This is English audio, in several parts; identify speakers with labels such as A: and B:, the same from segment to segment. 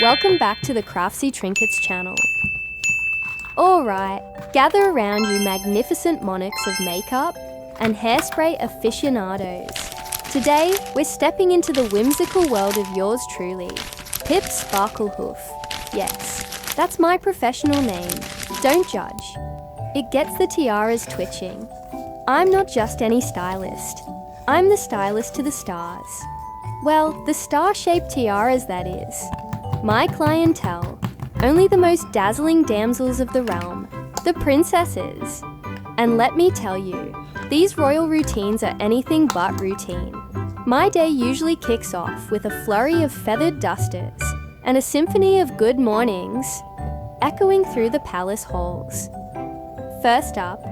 A: Welcome back to the Craftsy Trinkets channel. Alright, gather around you magnificent monarchs of makeup and hairspray aficionados. Today, we're stepping into the whimsical world of yours truly, Pip Sparklehoof. Yes, that's my professional name. Don't judge. It gets the tiaras twitching. I'm not just any stylist. I'm the stylist to the stars. Well, the star-shaped tiaras, that is. My clientele, only the most dazzling damsels of the realm, the princesses. And let me tell you, these royal routines are anything but routine. My day usually kicks off with a flurry of feathered dusters and a symphony of good mornings echoing through the palace halls. First up,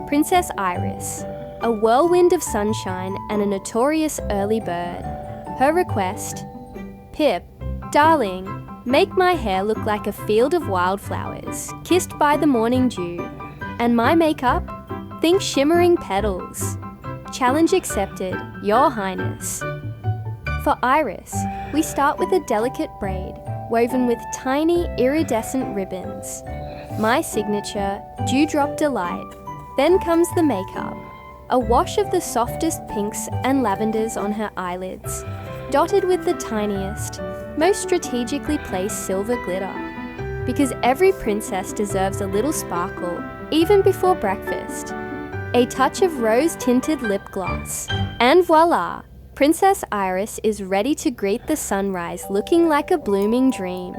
A: Princess Iris, a whirlwind of sunshine and a notorious early bird. Her request, Pip, darling, make my hair look like a field of wildflowers, kissed by the morning dew. And my makeup? Think shimmering petals. Challenge accepted, Your Highness. For Iris, we start with a delicate braid, woven with tiny iridescent ribbons. My signature, Dewdrop Delight. Then comes the makeup, a wash of the softest pinks and lavenders on her eyelids, dotted with the tiniest, most strategically placed silver glitter. Because every princess deserves a little sparkle, even before breakfast. A touch of rose-tinted lip gloss. And voila! Princess Iris is ready to greet the sunrise looking like a blooming dream.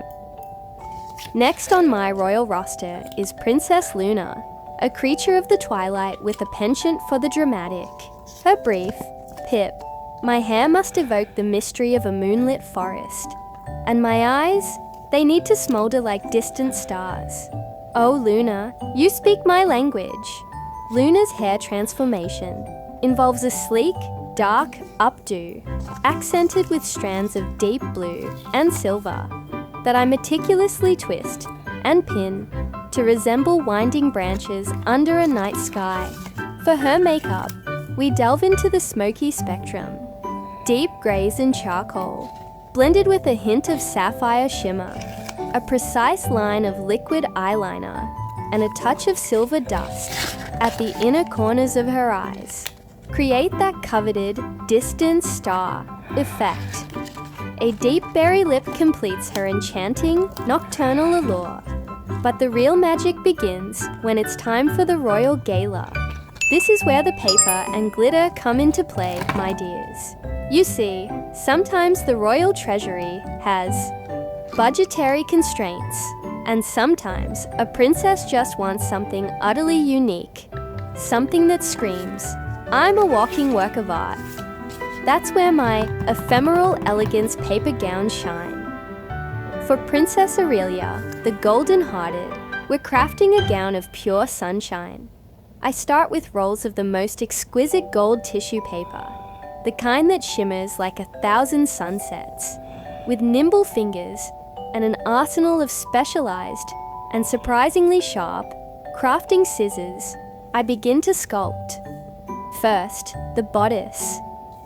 A: Next on my royal roster is Princess Luna, a creature of the twilight with a penchant for the dramatic. Her brief, Pip, my hair must evoke the mystery of a moonlit forest. And my eyes, they need to smolder like distant stars. Oh Luna, you speak my language. Luna's hair transformation involves a sleek, dark updo, accented with strands of deep blue and silver that I meticulously twist and pin to resemble winding branches under a night sky. For her makeup, we delve into the smoky spectrum, deep greys and charcoal, blended with a hint of sapphire shimmer, a precise line of liquid eyeliner, and a touch of silver dust at the inner corners of her eyes. Create that coveted distant star effect. A deep berry lip completes her enchanting nocturnal allure. But the real magic begins when it's time for the royal gala. This is where the paper and glitter come into play, my dears. You see, sometimes the royal treasury has budgetary constraints, and sometimes a princess just wants something utterly unique, something that screams, I'm a walking work of art. That's where my ephemeral elegance paper gowns shine. For Princess Aurelia, the golden-hearted, we're crafting a gown of pure sunshine. I start with rolls of the most exquisite gold tissue paper, the kind that shimmers like 1,000 sunsets. With nimble fingers and an arsenal of specialized and surprisingly sharp crafting scissors, I begin to sculpt. First, the bodice.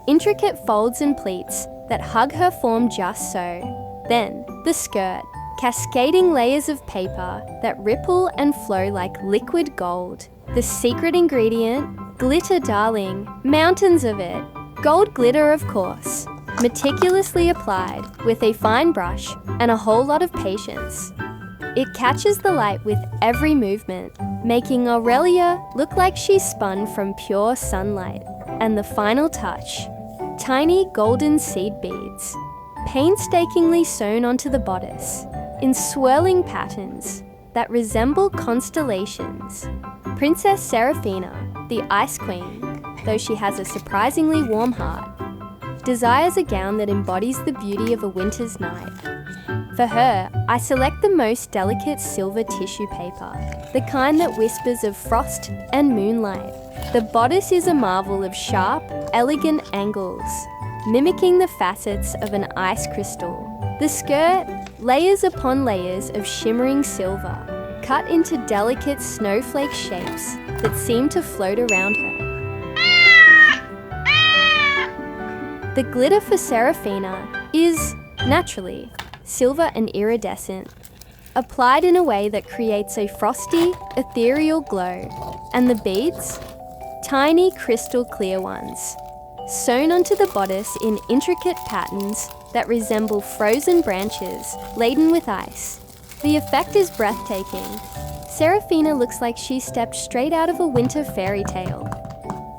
A: Intricate folds and pleats that hug her form just so. Then, the skirt. Cascading layers of paper that ripple and flow like liquid gold. The secret ingredient? Glitter, darling. Mountains of it. Gold glitter, of course. Meticulously applied with a fine brush and a whole lot of patience. It catches the light with every movement, making Aurelia look like she's spun from pure sunlight. And the final touch, tiny golden seed beads, painstakingly sewn onto the bodice in swirling patterns that resemble constellations. Princess Seraphina, the Ice Queen, though she has a surprisingly warm heart, desires a gown that embodies the beauty of a winter's night. For her, I select the most delicate silver tissue paper, the kind that whispers of frost and moonlight. The bodice is a marvel of sharp, elegant angles, mimicking the facets of an ice crystal. The skirt, layers upon layers of shimmering silver, cut into delicate snowflake shapes that seem to float around her. The glitter for Seraphina is, naturally, silver and iridescent, applied in a way that creates a frosty, ethereal glow, and the beads? Tiny crystal clear ones, sewn onto the bodice in intricate patterns that resemble frozen branches laden with ice. The effect is breathtaking. Serafina looks like she stepped straight out of a winter fairy tale.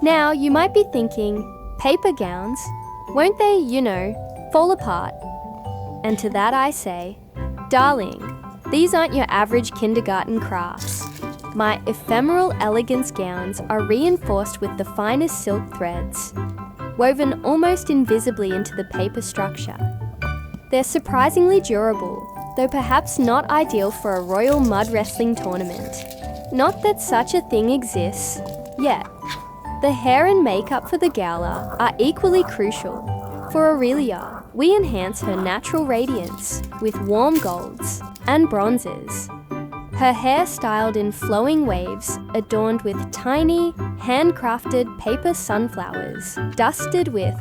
A: Now, you might be thinking, paper gowns, won't they, fall apart? And to that I say, darling, these aren't your average kindergarten crafts. My ephemeral elegance gowns are reinforced with the finest silk threads, woven almost invisibly into the paper structure. They're surprisingly durable, though perhaps not ideal for a royal mud wrestling tournament. Not that such a thing exists, yet. The hair and makeup for the gala are equally crucial. For Aurelia, we enhance her natural radiance with warm golds and bronzes. Her hair styled in flowing waves adorned with tiny, handcrafted paper sunflowers dusted with,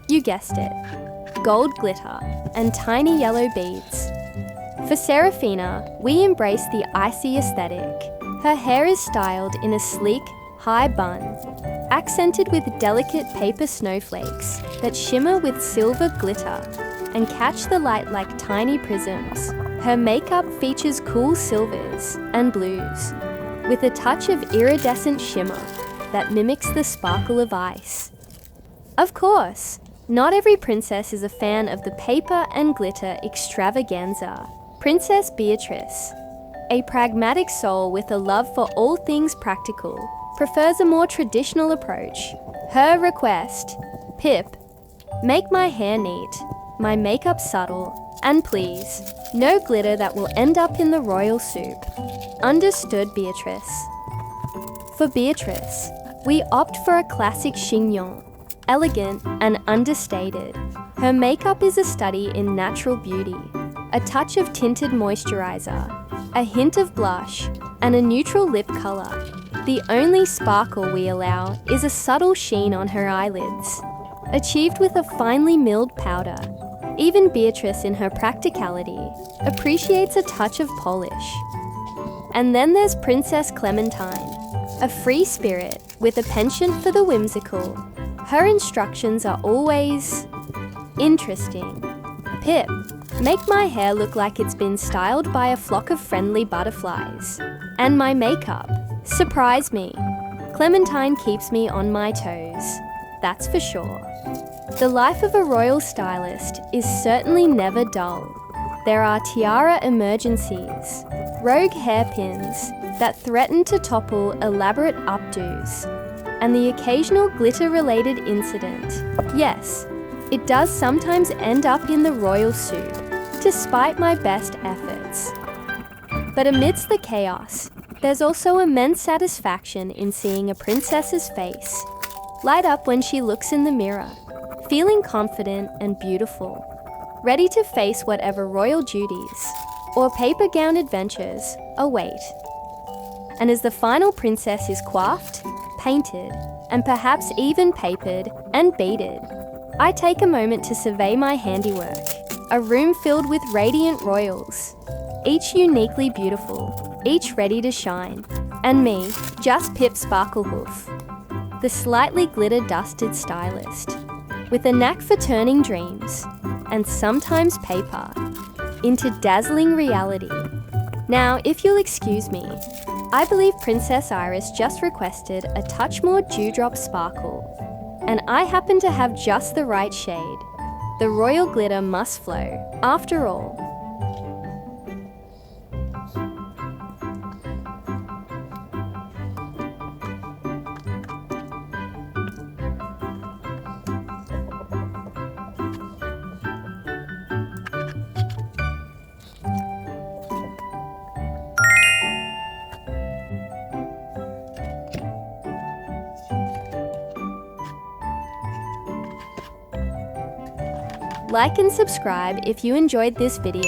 A: you guessed it, gold glitter and tiny yellow beads. For Serafina, we embrace the icy aesthetic. Her hair is styled in a sleek, high bun, accented with delicate paper snowflakes that shimmer with silver glitter and catch the light like tiny prisms. Her makeup features cool silvers and blues, with a touch of iridescent shimmer that mimics the sparkle of ice. Of course, not every princess is a fan of the paper and glitter extravaganza. Princess Beatrice, a pragmatic soul with a love for all things practical, prefers a more traditional approach. Her request, Pip, make my hair neat, my makeup subtle, and please, no glitter that will end up in the royal soup. Understood, Beatrice. For Beatrice, we opt for a classic chignon, elegant and understated. Her makeup is a study in natural beauty, a touch of tinted moisturizer, a hint of blush, and a neutral lip color. The only sparkle we allow is a subtle sheen on her eyelids, achieved with a finely milled powder. Even Beatrice, in her practicality, appreciates a touch of polish. And then there's Princess Clementine, a free spirit with a penchant for the whimsical. Her instructions are always interesting. Pip, make my hair look like it's been styled by a flock of friendly butterflies. And my makeup, surprise me. Clementine keeps me on my toes, that's for sure. The life of a royal stylist is certainly never dull. There are tiara emergencies, rogue hairpins that threaten to topple elaborate updos, and the occasional glitter-related incident. Yes, it does sometimes end up in the royal soup, despite my best efforts. But amidst the chaos, there's also immense satisfaction in seeing a princess's face light up when she looks in the mirror, feeling confident and beautiful, ready to face whatever royal duties or paper gown adventures await. And as the final princess is coiffed, painted, and perhaps even papered and beaded, I take a moment to survey my handiwork, a room filled with radiant royals, each uniquely beautiful, each ready to shine, and me, just Pip Sparklehoof, the slightly glitter-dusted stylist, with a knack for turning dreams, and sometimes paper, into dazzling reality. Now, if you'll excuse me, I believe Princess Iris just requested a touch more dewdrop sparkle, and I happen to have just the right shade. The royal glitter must flow, after all. Like and subscribe if you enjoyed this video.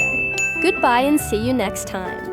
A: Goodbye and see you next time.